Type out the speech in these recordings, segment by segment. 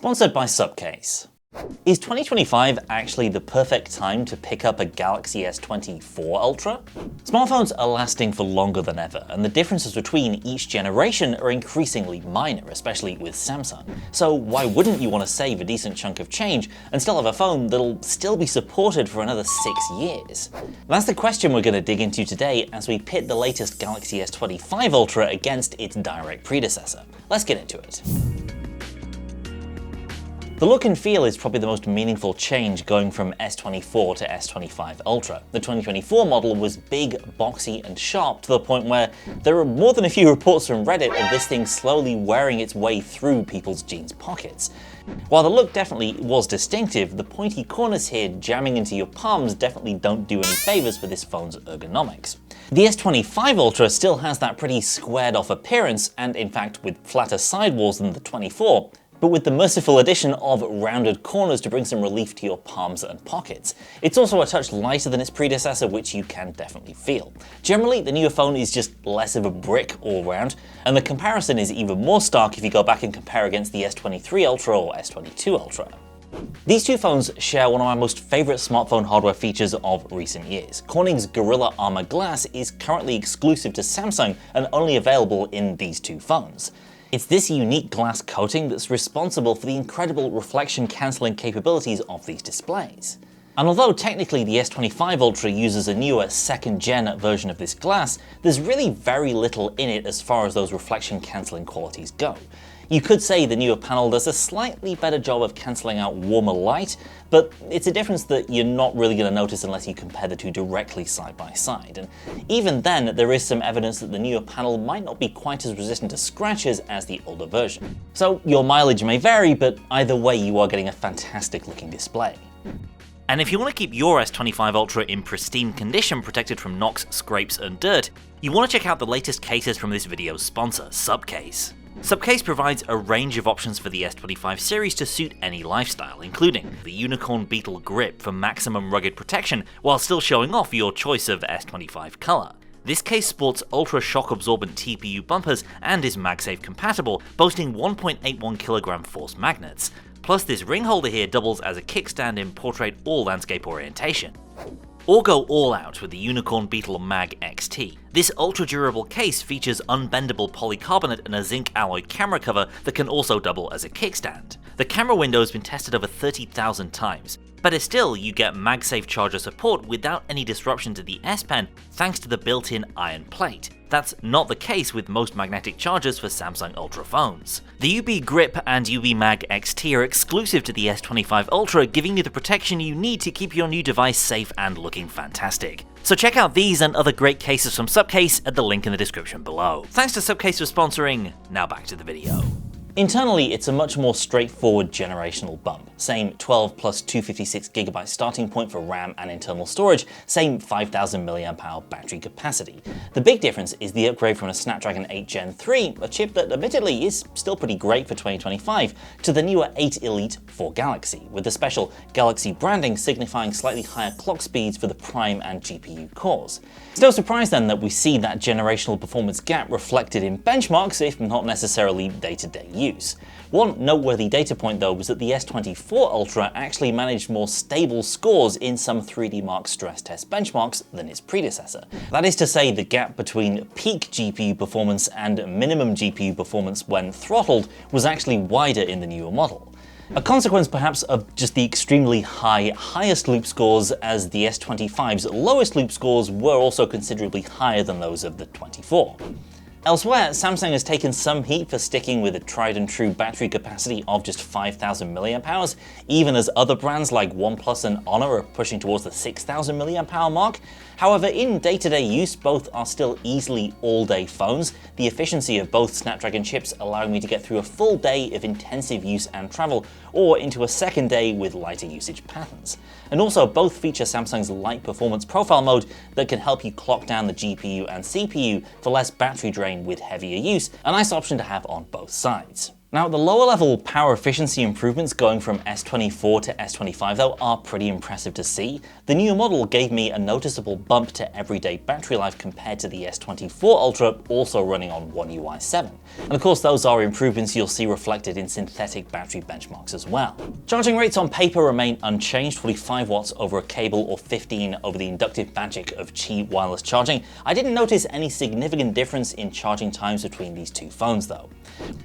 Sponsored by Supcase. Is 2025 actually the perfect time to pick up a Galaxy S24 Ultra? Smartphones are lasting for longer than ever, and the differences between each generation are increasingly minor, especially with Samsung. So why wouldn't you want to save a decent chunk of change and still have a phone that'll still be supported for another 6 years? That's the question we're going to dig into today as we pit the latest Galaxy S25 Ultra against its direct predecessor. Let's get into it. The look and feel is probably the most meaningful change going from S24 to S25 Ultra. The 2024 model was big, boxy, and sharp to the point where there are more than a few reports from Reddit of this thing slowly wearing its way through people's jeans pockets. While the look definitely was distinctive, the pointy corners here jamming into your palms definitely don't do any favors for this phone's ergonomics. The S25 Ultra still has that pretty squared off appearance, and in fact with flatter sidewalls than the 24, but with the merciful addition of rounded corners to bring some relief to your palms and pockets. It's also a touch lighter than its predecessor, which you can definitely feel. Generally, the newer phone is just less of a brick all round, and the comparison is even more stark if you go back and compare against the S23 Ultra or S22 Ultra. These two phones share one of my most favourite smartphone hardware features of recent years. Corning's Gorilla Armor Glass is currently exclusive to Samsung and only available in these two phones. It's this unique glass coating that's responsible for the incredible reflection cancelling capabilities of these displays. And although technically the S25 Ultra uses a newer second-gen version of this glass, there's really very little in it as far as those reflection cancelling qualities go. You could say the newer panel does a slightly better job of cancelling out warmer light, but it's a difference that you're not really going to notice unless you compare the two directly side by side. And even then, there is some evidence that the newer panel might not be quite as resistant to scratches as the older version. So your mileage may vary, but either way you are getting a fantastic looking display. And if you want to keep your S25 Ultra in pristine condition, protected from knocks, scrapes, and dirt, you want to check out the latest cases from this video's sponsor, Supcase. Supcase provides a range of options for the S25 series to suit any lifestyle, including the Unicorn Beetle Grip for maximum rugged protection while still showing off your choice of S25 colour. This case sports ultra shock absorbent TPU bumpers and is MagSafe compatible, boasting 1.81kg force magnets. Plus, this ring holder here doubles as a kickstand in portrait or landscape orientation. Or go all out with the Unicorn Beetle Mag XT. This ultra-durable case features unbendable polycarbonate and a zinc alloy camera cover that can also double as a kickstand. The camera window has been tested over 30,000 times. Better still, you get MagSafe charger support without any disruption to the S Pen thanks to the built-in iron plate. That's not the case with most magnetic chargers for Samsung Ultra phones. The UB Grip and UB Mag XT are exclusive to the S25 Ultra, giving you the protection you need to keep your new device safe and looking fantastic. So check out these and other great cases from Supcase at the link in the description below. Thanks to Supcase for sponsoring. Now back to the video. Internally, it's a much more straightforward generational bump. Same 12 plus 256GB starting point for RAM and internal storage, same 5000 mAh battery capacity. The big difference is the upgrade from a Snapdragon 8 Gen 3, a chip that admittedly is still pretty great for 2025, to the newer 8 Elite for Galaxy, with the special Galaxy branding signifying slightly higher clock speeds for the Prime and GPU cores. It's no surprise then that we see that generational performance gap reflected in benchmarks, if not necessarily day-to-day use. One noteworthy data point though was that the S24 Ultra actually managed more stable scores in some 3D Mark stress test benchmarks than its predecessor. That is to say, the gap between peak GPU performance and minimum GPU performance when throttled was actually wider in the newer model. A consequence perhaps of just the extremely high highest loop scores, as the S25's lowest loop scores were also considerably higher than those of the 24. Elsewhere, Samsung has taken some heat for sticking with a tried and true battery capacity of just 5000 mAh, even as other brands like OnePlus and Honor are pushing towards the 6000 mAh mark. However, in day-to-day use, both are still easily all-day phones, the efficiency of both Snapdragon chips allowing me to get through a full day of intensive use and travel, or into a second day with lighter usage patterns. And also, both feature Samsung's light performance profile mode that can help you clock down the GPU and CPU for less battery drain with heavier use, a nice option to have on both sides. Now, the lower level power efficiency improvements going from S24 to S25 though are pretty impressive to see. The new model gave me a noticeable bump to everyday battery life compared to the S24 Ultra, also running on One UI 7. And of course those are improvements you'll see reflected in synthetic battery benchmarks as well. Charging rates on paper remain unchanged, 45 watts over a cable or 15 over the inductive magic of Qi wireless charging. I didn't notice any significant difference in charging times between these two phones though.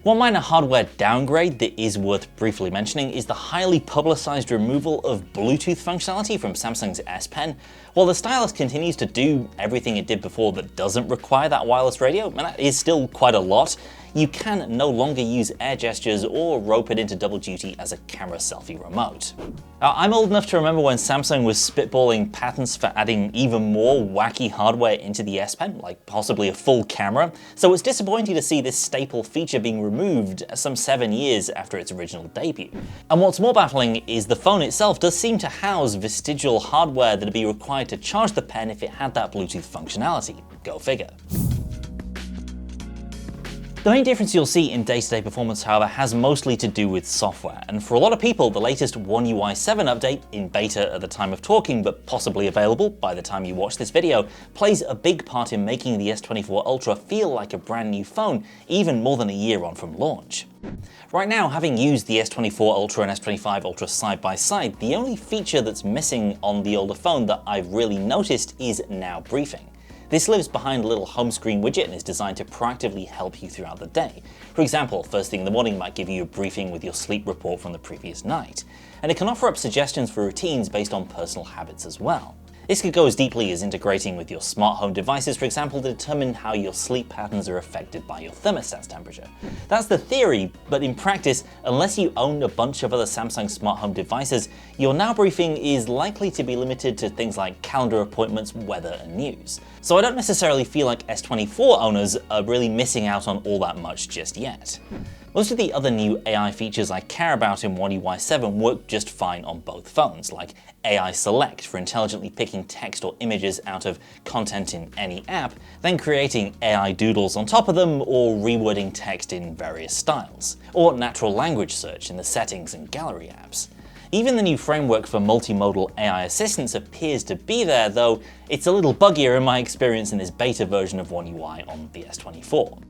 One minor hardware downgrade that is worth briefly mentioning is the highly publicized removal of Bluetooth functionality from Samsung's S Pen. While the stylus continues to do everything it did before that doesn't require that wireless radio, and that is still quite a lot, you can no longer use air gestures or rope it into double duty as a camera selfie remote. Now, I'm old enough to remember when Samsung was spitballing patents for adding even more wacky hardware into the S Pen, like possibly a full camera, so it's disappointing to see this staple feature being removed some 7 years after its original debut. And what's more baffling is the phone itself does seem to house vestigial hardware that'd be required to charge the pen if it had that Bluetooth functionality. Go figure. The main difference you'll see in day-to-day performance, however, has mostly to do with software, and for a lot of people, the latest One UI 7 update, in beta at the time of talking but possibly available by the time you watch this video, plays a big part in making the S24 Ultra feel like a brand new phone, even more than a year on from launch. Right now, having used the S24 Ultra and S25 Ultra side by side, the only feature that's missing on the older phone that I've really noticed is Now Briefing. This lives behind a little home screen widget and is designed to proactively help you throughout the day. For example, first thing in the morning might give you a briefing with your sleep report from the previous night. And it can offer up suggestions for routines based on personal habits as well. This could go as deeply as integrating with your smart home devices, for example, to determine how your sleep patterns are affected by your thermostat's temperature. That's the theory, but in practice, unless you own a bunch of other Samsung smart home devices, your Now Briefing is likely to be limited to things like calendar appointments, weather, and news. So I don't necessarily feel like S24 owners are really missing out on all that much just yet. Most of the other new AI features I care about in One UI 7 work just fine on both phones, like AI Select for intelligently picking text or images out of content in any app, then creating AI doodles on top of them, or rewording text in various styles, or natural language search in the settings and gallery apps. Even the new framework for multimodal AI assistance appears to be there, though it's a little buggier in my experience in this beta version of One UI on the S24.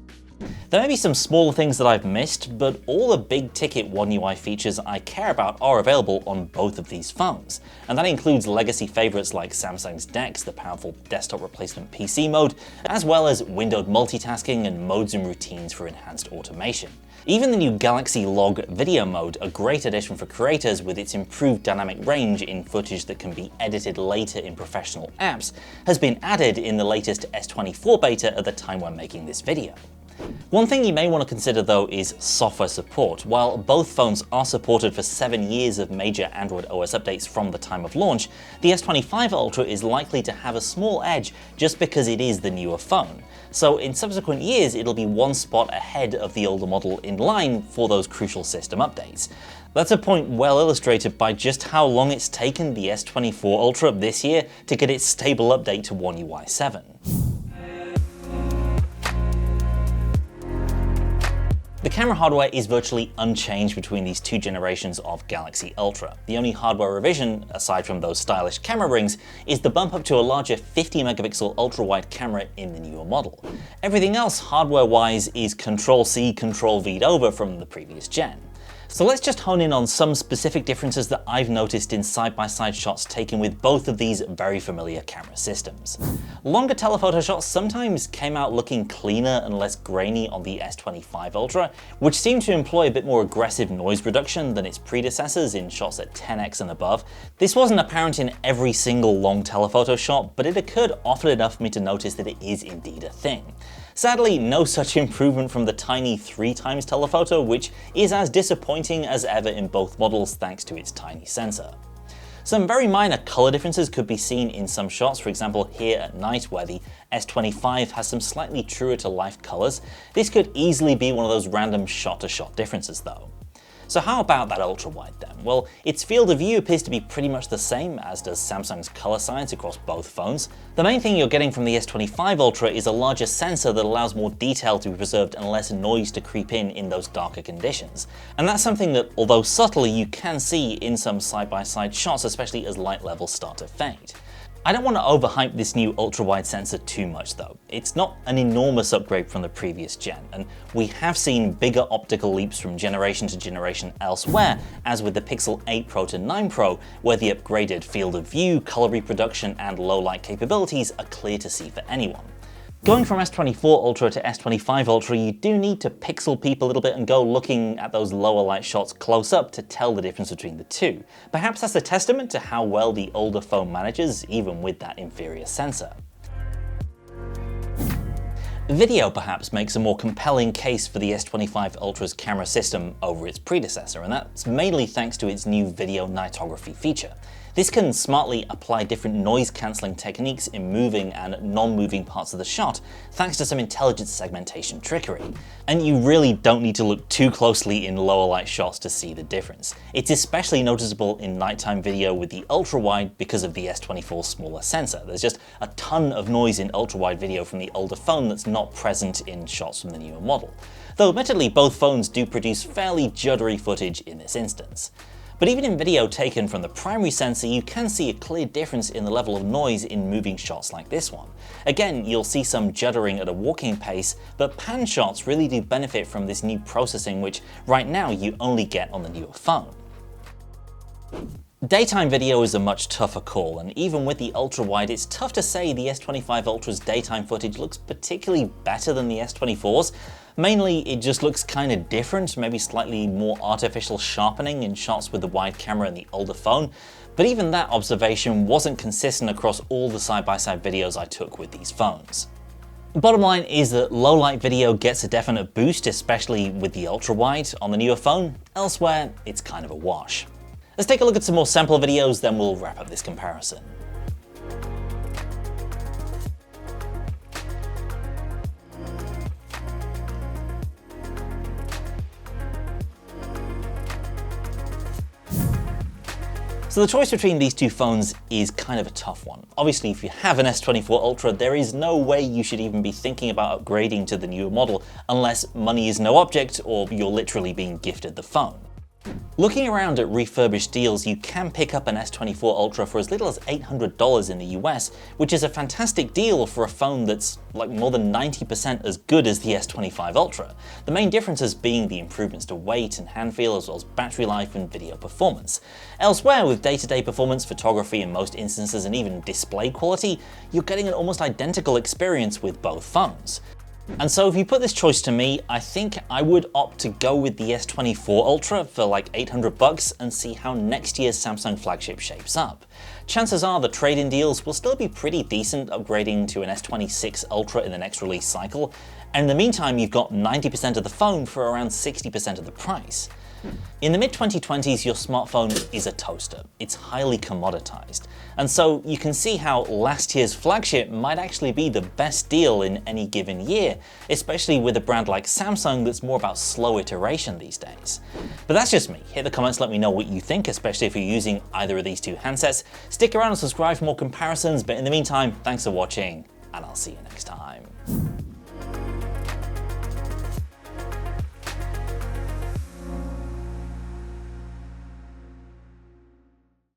There may be some smaller things that I've missed, but all the big ticket One UI features I care about are available on both of these phones. And that includes legacy favorites like Samsung's DeX, the powerful desktop replacement PC mode, as well as windowed multitasking and modes and routines for enhanced automation. Even the new Galaxy Log video mode, a great addition for creators with its improved dynamic range in footage that can be edited later in professional apps, has been added in the latest S24 beta at the time we're making this video. One thing you may want to consider though is software support. While both phones are supported for 7 years of major Android OS updates from the time of launch, the S25 Ultra is likely to have a small edge just because it is the newer phone. So in subsequent years, it'll be one spot ahead of the older model in line for those crucial system updates. That's a point well illustrated by just how long it's taken the S24 Ultra this year to get its stable update to One UI 7. The camera hardware is virtually unchanged between these two generations of Galaxy Ultra. The only hardware revision, aside from those stylish camera rings, is the bump up to a larger 50-megapixel ultra-wide camera in the newer model. Everything else hardware-wise is Ctrl-C, Ctrl-V'd over from the previous gen. So let's just hone in on some specific differences that I've noticed in side-by-side shots taken with both of these very familiar camera systems. Longer telephoto shots sometimes came out looking cleaner and less grainy on the S25 Ultra, which seemed to employ a bit more aggressive noise reduction than its predecessors in shots at 10x and above. This wasn't apparent in every single long telephoto shot, but it occurred often enough for me to notice that it is indeed a thing. Sadly, no such improvement from the tiny 3x telephoto, which is as disappointing as ever in both models thanks to its tiny sensor. Some very minor color differences could be seen in some shots, for example here at night where the S25 has some slightly truer to life colors. This could easily be one of those random shot-to-shot differences though. So how about that ultra-wide then? Well, its field of view appears to be pretty much the same as does Samsung's color science across both phones. The main thing you're getting from the S25 Ultra is a larger sensor that allows more detail to be preserved and less noise to creep in those darker conditions. And that's something that, although subtly, you can see in some side-by-side shots, especially as light levels start to fade. I don't want to overhype this new ultra-wide sensor too much though. It's not an enormous upgrade from the previous gen, and we have seen bigger optical leaps from generation to generation elsewhere, as with the Pixel 8 Pro to 9 Pro, where the upgraded field of view, color reproduction, and low light capabilities are clear to see for anyone. Going from S24 Ultra to S25 Ultra, you do need to pixel peep a little bit and go looking at those lower light shots close up to tell the difference between the two. Perhaps that's a testament to how well the older phone manages, even with that inferior sensor. Video perhaps makes a more compelling case for the S25 Ultra's camera system over its predecessor, and that's mainly thanks to its new video nightography feature. This can smartly apply different noise cancelling techniques in moving and non-moving parts of the shot, thanks to some intelligent segmentation trickery. And you really don't need to look too closely in lower light shots to see the difference. It's especially noticeable in nighttime video with the ultra-wide because of the S24's smaller sensor. There's just a ton of noise in ultra-wide video from the older phone that's not present in shots from the newer model. Though admittedly, both phones do produce fairly juddery footage in this instance. But even in video taken from the primary sensor, you can see a clear difference in the level of noise in moving shots like this one. Again, you'll see some juddering at a walking pace, but pan shots really do benefit from this new processing, which right now you only get on the newer phone. Daytime video is a much tougher call, and even with the ultra-wide, it's tough to say the S25 Ultra's daytime footage looks particularly better than the S24's. Mainly, it just looks kinda different, maybe slightly more artificial sharpening in shots with the wide camera in the older phone, but even that observation wasn't consistent across all the side-by-side videos I took with these phones. The bottom line is that low light video gets a definite boost, especially with the ultra-wide on the newer phone. Elsewhere, it's kind of a wash. Let's take a look at some more sample videos, then we'll wrap up this comparison. So the choice between these two phones is kind of a tough one. Obviously, if you have an S24 Ultra, there is no way you should even be thinking about upgrading to the newer model unless money is no object or you're literally being gifted the phone. Looking around at refurbished deals, you can pick up an S24 Ultra for as little as $800 in the US, which is a fantastic deal for a phone that's like more than 90% as good as the S25 Ultra. The main differences being the improvements to weight and hand feel, as well as battery life and video performance. Elsewhere, with day-to-day performance, photography in most instances, and even display quality, you're getting an almost identical experience with both phones. And so if you put this choice to me, I think I would opt to go with the S24 Ultra for like $800 and see how next year's Samsung flagship shapes up. Chances are the trade-in deals will still be pretty decent, upgrading to an S26 Ultra in the next release cycle, and in the meantime you've got 90% of the phone for around 60% of the price. In the mid-2020s, your smartphone is a toaster. It's highly commoditized. And so you can see how last year's flagship might actually be the best deal in any given year, especially with a brand like Samsung that's more about slow iteration these days. But that's just me. Hit the comments, let me know what you think, especially if you're using either of these two handsets. Stick around and subscribe for more comparisons, but in the meantime, thanks for watching, and I'll see you next time.